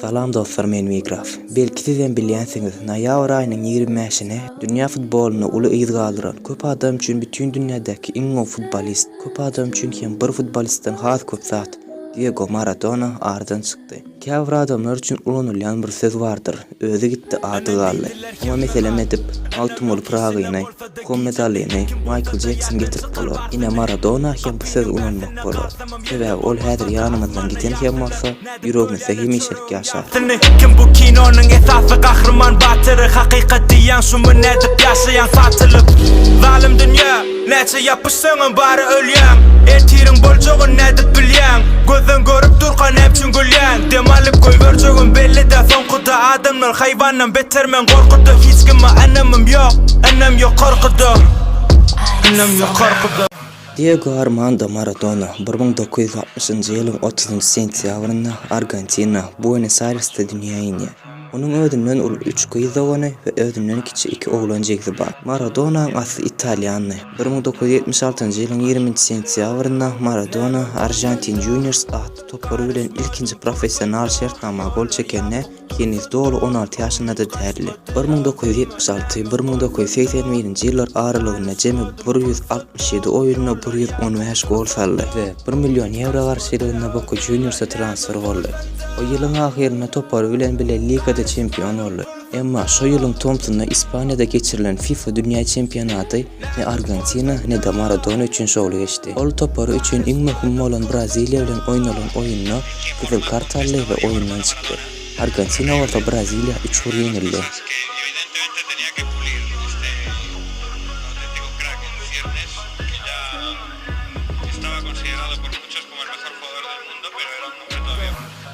Salam dostlar, men Migraf. Belki sizden bilýänsiňiz, noýabr aýynyň 25-sine dünýä futboluny uly ýygy galdyran köp adam üçin bütün dünýädäki iň gowy futbolist, köp adam üçin hem bir futbolistden has köp zat Diego Maradona ardan çykdy. Käbir adamlar üçin ulanylýan bir söz bardyr. Özü gitdi, ady galdy. Ama meselem edip Altumul Pragyny, Muhammed Ali'ni, Michael Jackson getirip bolar. Ine Maradona hem bu söz ulanmak bolar. Sebäbi ol häzir ýanymyzdan giten hem bolsa, ýüregimizde hemişe ýaşar. Kim bu kinonyň esasy gahrman batyry, hakykat diýen şumy nädip ýaşaýan satylyp. Zalim dünýä, näçe ýapyşsaň bary ölýän. Ertiriň boljagyny nädip bilýän. Gözden görüp durgan hepçin gülýän. Demalyp goýberjegim belli-de soňkuda adamlar haýwandan beter men gorkudy. Hiç kime anamym ýok, anam ýok korkudy. Anam ýok korkudy. Diego Armando Maradona 1960-njy ýylyň 30 sentýabrynda Argentina, Buenos Aires'te dünýäge indi. Onun ödünden ul 3 gyz ogany we ödünden kiçi 2 oglanjygy bar. Maradona'nın asly Italiany. 1976-njy ýylyň 20 sentýabrynda Maradona Argentin Juniors atly topary bilen ilkinji professional şertnama gol çekenne henüz dolu 16 ýaşynda därli. 1976-1981-nji ýyllar aralygynda jemi 167 oýunda 115 gol saldy we 1 milyon euro garşylygynda Boca Juniors'a transfer boldy. O ýylyň ahyrynda topary bilen ligada çempion boldy. Emma şo ýylyň Thompson'da Ispaniýada geçirilen FIFA dünýä çempionaty ne Argentina ne de Maradona üçin şowly geçdi. Ol topary üçin iň möhüm bolan Braziliýa bilen oýnanan oýunda gyzyl kart aldy we oýundan çykdy. Argentina orta Braziliýa 3-1 ýenildi.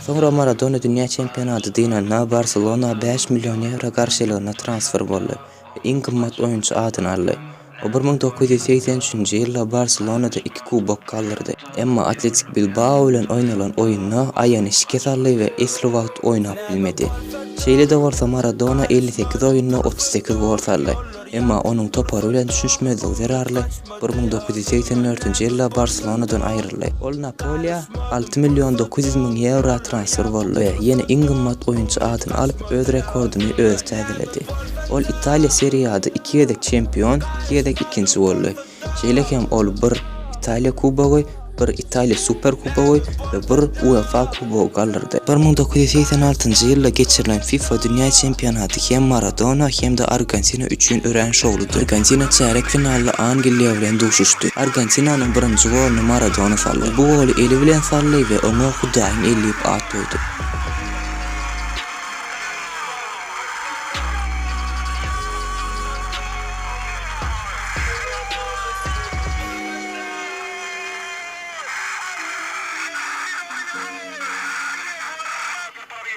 Sonra Maradona dünýä çempionaty diýen Barcelona 5 milyon euro garşylygyna transfer boldy we iň gymmat oýunçy adyny aldy. O 1983-nji ýylda Barcelona'da 2 kubok kaldyrdy. Emma Athletic Bilbao bilen oýnanan oýunda aýany şike saldy we esli wagt oýnap bilmedi. Şeýle de bolsa Maradona 58 oýunda 38 gol saldy. Emma onuň topary bilen düşünşmezlik zerarly 1984-nji ýylda Barcelona'dan aýryldy. Ol Napoli'ye 6 milyon 900 min euro transfer boldy we ýene iň gymmat oýunçy adyny alyp öz rekorduny öz täzeledi. Ol Italiýa Serie A'da 2 ýedek çempion, 2 ýedek ikinci boldy. Şeýle hem ol 1 Italiýa kubogy, 1 Italiýa Super kubogy we 1 UEFA kubogy galdyrdy. 1986-njy ýylda geçirilen FIFA dünýä çempionaty hem Maradona hem de Argentina üçin ören şowludy. Argentina çeyrek finalda Angliýa bilen duşuşdy. Argentinanyň birinji goluny Maradona saldy. Bu goly eli bilen saldy we onu Hudaýyň ellip atdy.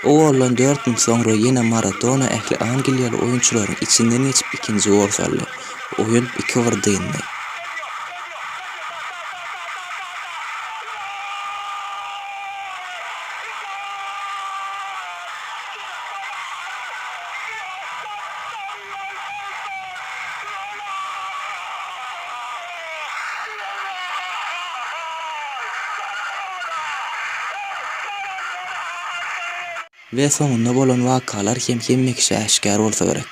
O olan 4 gün sonra yine Maradona ehli Angliýaly oýunçylaryň içinden geçip ikinci gol saldy. Oýun 2-1 diýildi. Ve sonunda bolan wakalar hem hemmekşe aşkar bolsa gerek.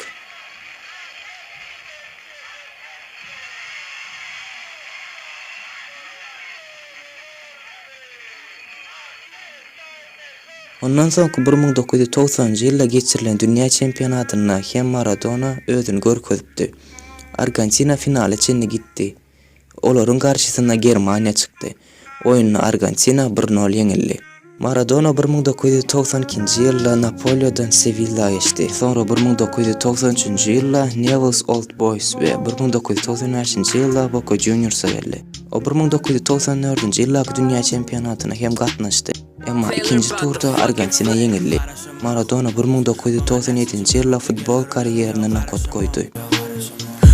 Ondan soňky 1990-njy ýylda geçirilen dünýä çempionatyna hem Maradona özüni görkezipdi. Argentina finale çenli gitdi. Olaryň garşysyna Germaniýa çykdy. Oýuny Argentina 1-0 ýeňildi. Maradona 1992-nji ýylda Napoli'den Sevilla'ya geçdi. Sonra 1993-nji ýylda Newell's Old Boys we 1995-nji ýylda Boca Juniors'a geldi. O 1994-nji ýyldaky dünýä çempionatyna hem gatnaşdy. Emma ikinji turda Argentina ýeňildi. Maradona 1997-nji ýylda futbol karierini nakot goýdy.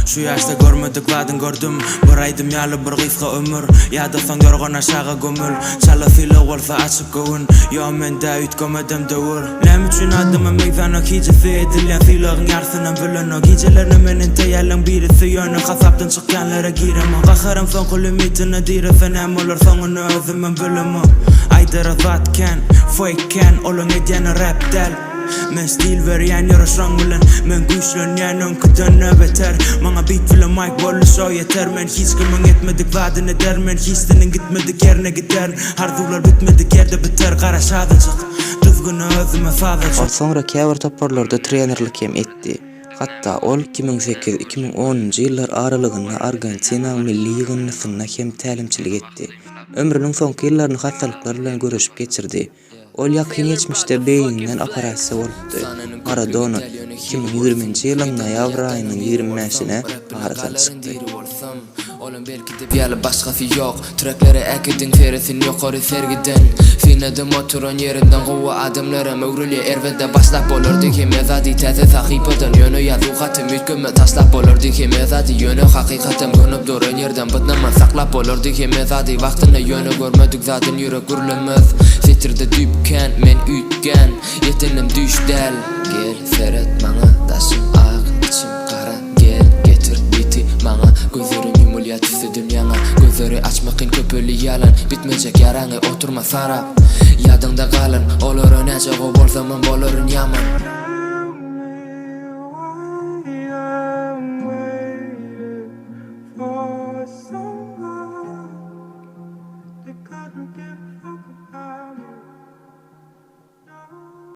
Şu yaşta görmedik vadın gördüm. Bir aydım yalı bir gysga ömür. Ýa-da soň yorgan aşağı gömül. Çala filo bolsa açyp göwün. Yo men de ütgemedem döwür. Näme üçin adymy meýzana kijesi edilýän sylagyň ýarsynyň bilen o gijelerini menen teýärleň biri süýöni hasapdan çykýanlara giremen. Gaharam soň kulimitini diresen hem olar soňuny özümem bilemi. Aydara zatken, faken, olun edýän rap del. Men stil verýän ýaraşan bilen men güýçlenýän öňküden beter. Maňa beat bilen mic bolsa yeter. Men hiç kimin etmedik wadyny der. Men hiçdinin gitmedik ýerine gider. Arzular bitmedik ýerde biter. Garaşadyjyk düzgün özüme sadyjyk. Ol soňra käbir toparlarda trenerlik hem etdi. Hatta ol 2008-2010 ýyllar aralygynda Argentina milli ýygynlygyna hem tälimçilik etdi. Ömrüniň soňky ýyllaryny hastalyklar bilen görüşip geçirdi. Ol ýakyn geçmişde beýninden operasiýa bolupdy. Maradono 2020-nji ýylyň noýabr aýynyň 20-sine Parisden çykdy. Oğlum belki de bir yalı başkası yok. Trackleri ekidin feresin yukarı sergiden. Sinedim oturan yerimden kova adımlara mögrülye ervende başlap olurdu ki mezadi teze sahipadan yönü yazı hatım ütkümme taşlap olurdu ki mezadi yönü hakikatim dönüp duran yerden bıdnaman saklap olurdu ki mezadi vaktinde yönü görmedik zaten yürek gürlemez. Sitirde düpken men ütken yetinim düşdel. Gel seret bana taşım ağın içim kara gel getir biti bana gözlerim yumulya tüsüdüm yana gözleri açmakın köpölü yalan bitmeyecek yaranı oturma sarap yadında kalın olur nece o bol zaman bolurun yaman.